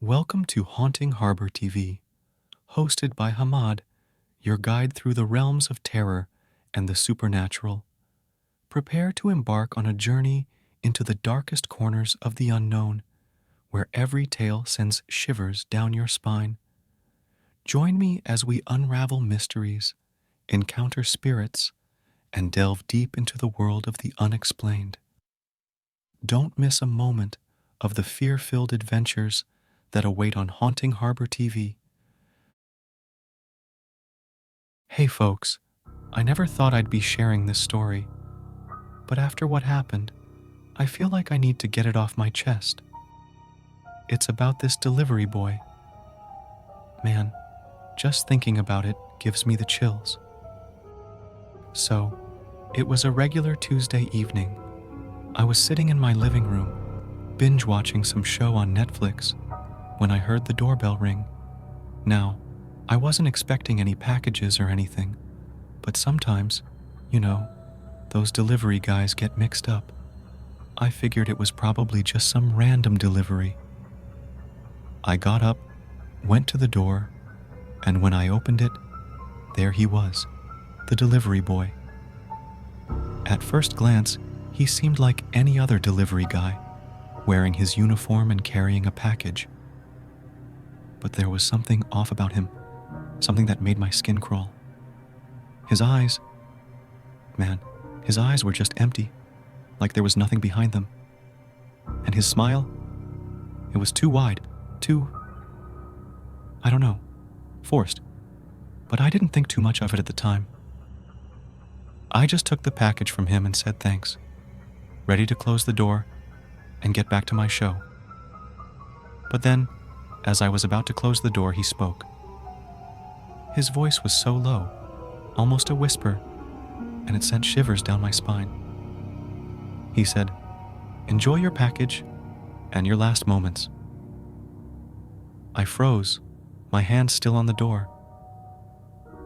Welcome to Haunting Harbor TV, hosted by Hamad, your guide through the realms of terror and the supernatural. Prepare to embark on a journey into the darkest corners of the unknown, where every tale sends shivers down your spine. Join me as we unravel mysteries, encounter spirits, and delve deep into the world of the unexplained. Don't miss a moment of the fear-filled adventures that await on Haunting Harbor TV. Hey folks, I never thought I'd be sharing this story, but after what happened, I feel like I need to get it off my chest. It's about this delivery boy. Man, just thinking about it gives me the chills. So, it was a regular Tuesday evening. I was sitting in my living room, binge-watching some show on Netflix, when I heard the doorbell ring. Now, I wasn't expecting any packages or anything, but sometimes, those delivery guys get mixed up. I figured it was probably just some random delivery. I got up, went to the door, and when I opened it, there he was, the delivery boy. At first glance, he seemed like any other delivery guy, wearing his uniform and carrying a package. But there was something off about him, something that made my skin crawl. His eyes were just empty, like there was nothing behind them. And his smile, it was too wide, forced. But I didn't think too much of it at the time. I just took the package from him and said thanks, ready to close the door and get back to my show. But then, as I was about to close the door, he spoke. His voice was so low, almost a whisper, and it sent shivers down my spine. He said, "Enjoy your package and your last moments." I froze, my hand still on the door.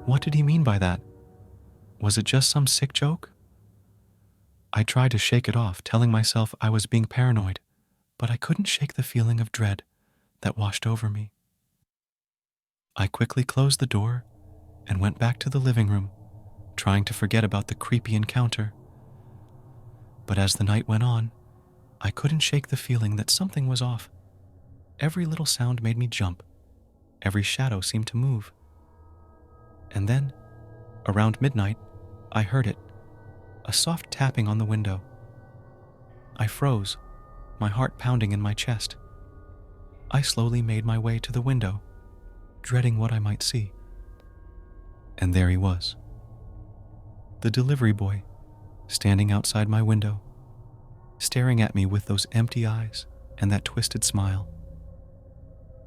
What did he mean by that? Was it just some sick joke? I tried to shake it off, telling myself I was being paranoid, but I couldn't shake the feeling of dread that washed over me. I quickly closed the door and went back to the living room, trying to forget about the creepy encounter. But as the night went on, I couldn't shake the feeling that something was off. Every little sound made me jump. Every shadow seemed to move. And then, around midnight, I heard it, a soft tapping on the window. I froze, my heart pounding in my chest. I slowly made my way to the window, dreading what I might see. And there he was, the delivery boy, standing outside my window, staring at me with those empty eyes and that twisted smile.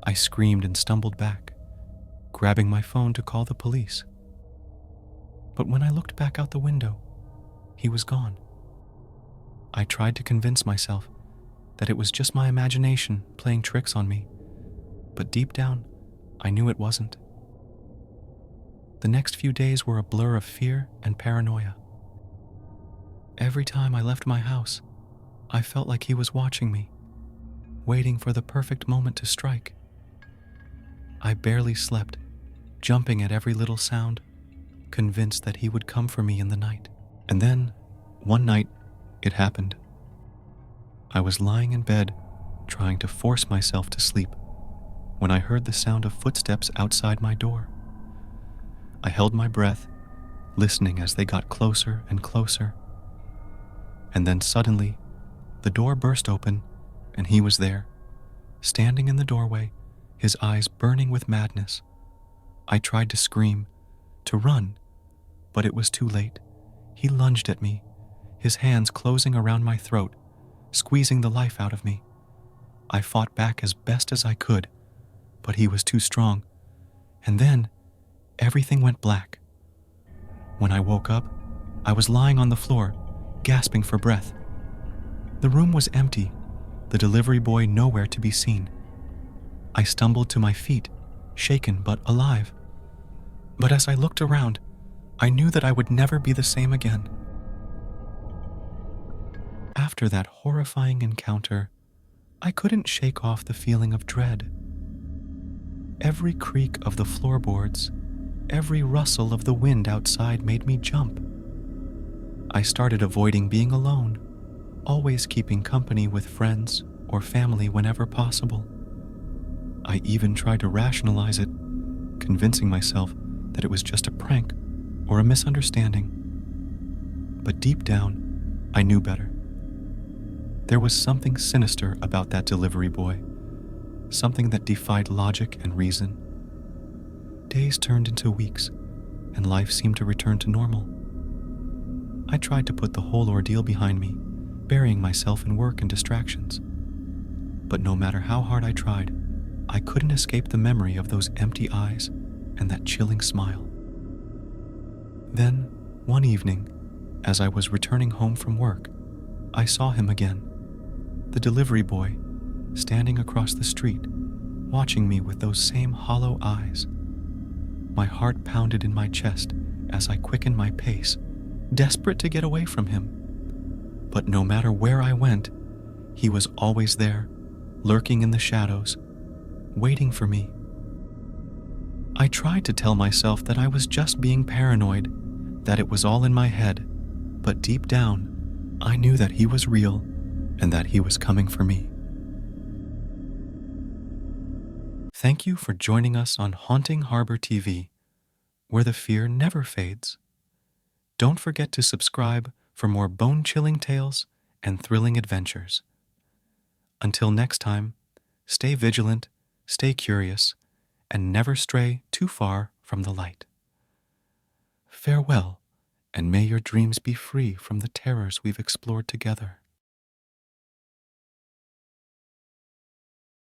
I screamed and stumbled back, grabbing my phone to call the police. But when I looked back out the window, he was gone. I tried to convince myself that it was just my imagination playing tricks on me, but deep down, I knew it wasn't. The next few days were a blur of fear and paranoia. Every time I left my house, I felt like he was watching me, waiting for the perfect moment to strike. I barely slept, jumping at every little sound, convinced that he would come for me in the night. And then, one night, it happened. I was lying in bed, trying to force myself to sleep, when I heard the sound of footsteps outside my door. I held my breath, listening as they got closer and closer. And then suddenly, the door burst open, and he was there, standing in the doorway, his eyes burning with madness. I tried to scream, to run, but it was too late. He lunged at me, his hands closing around my throat, squeezing the life out of me. I fought back as best as I could, but he was too strong. And then, everything went black. When I woke up, I was lying on the floor, gasping for breath. The room was empty, the delivery boy nowhere to be seen. I stumbled to my feet, shaken but alive. But as I looked around, I knew that I would never be the same again. After that horrifying encounter, I couldn't shake off the feeling of dread. Every creak of the floorboards, every rustle of the wind outside made me jump. I started avoiding being alone, always keeping company with friends or family whenever possible. I even tried to rationalize it, convincing myself that it was just a prank or a misunderstanding. But deep down, I knew better. There was something sinister about that delivery boy, something that defied logic and reason. Days turned into weeks, and life seemed to return to normal. I tried to put the whole ordeal behind me, burying myself in work and distractions. But no matter how hard I tried, I couldn't escape the memory of those empty eyes and that chilling smile. Then, one evening, as I was returning home from work, I saw him again, the delivery boy, standing across the street, watching me with those same hollow eyes. My heart pounded in my chest as I quickened my pace, desperate to get away from him. But no matter where I went, he was always there, lurking in the shadows, waiting for me. I tried to tell myself that I was just being paranoid, that it was all in my head, but deep down, I knew that he was real and that he was coming for me. Thank you for joining us on Haunting Harbor TV, where the fear never fades. Don't forget to subscribe for more bone-chilling tales and thrilling adventures. Until next time, stay vigilant, stay curious, and never stray too far from the light. Farewell, and may your dreams be free from the terrors we've explored together.